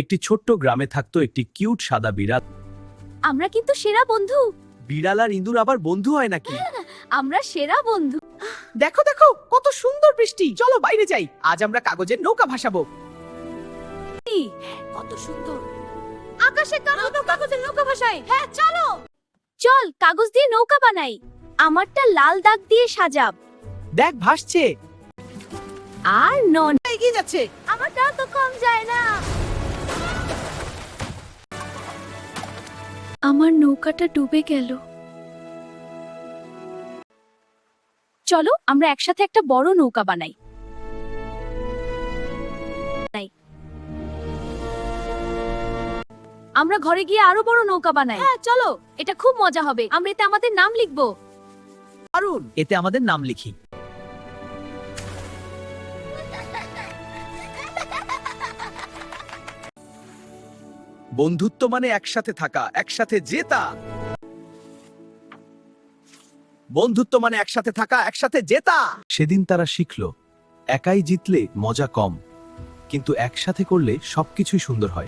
একটি ছোট্ট গ্রামে থাকতো একটি কিউট সাদা বিড়াল। আমরা কিন্তু সেরা বন্ধু। বিড়াল আর ইঁদুর আবার বন্ধু হয় নাকি? আমরা সেরা বন্ধু। দেখো দেখো কত সুন্দর বৃষ্টি, চলো বাইরে যাই, আজ আমরা কাগজের নৌকা ভাসাবো। কত সুন্দর আকাশে কাগজের নৌকা ভাসাই। হ্যাঁ চলো, চল কাগজ দিয়ে নৌকা বানাই। আমারটা লাল দাগ দিয়ে সাজাব। দেখ ভাসছে, আর নন এগিয়ে যাচ্ছে। আমারটা তো কম যায় না। আমার নৌকাটা ডুবে গেল। চলো আমরা একসাথে একটা বড় নৌকা বানাই। আমরা ঘরে গিয়ে আরো বড় নৌকা বানাই। হ্যাঁ চলো, এটা খুব মজা হবে। আমরা এতে আমাদের নাম লিখবো। দারুণ, এতে আমাদের নাম লিখি। বন্ধুত্ব মানে একসাথে থাকা, একসাথে জেতা। বন্ধুত্ব মানে একসাথে থাকা, একসাথে জেতা। সেদিন তারা শিখলো, একাই জিতলে মজা কম, কিন্তু একসাথে করলে সবকিছুই সুন্দর হয়।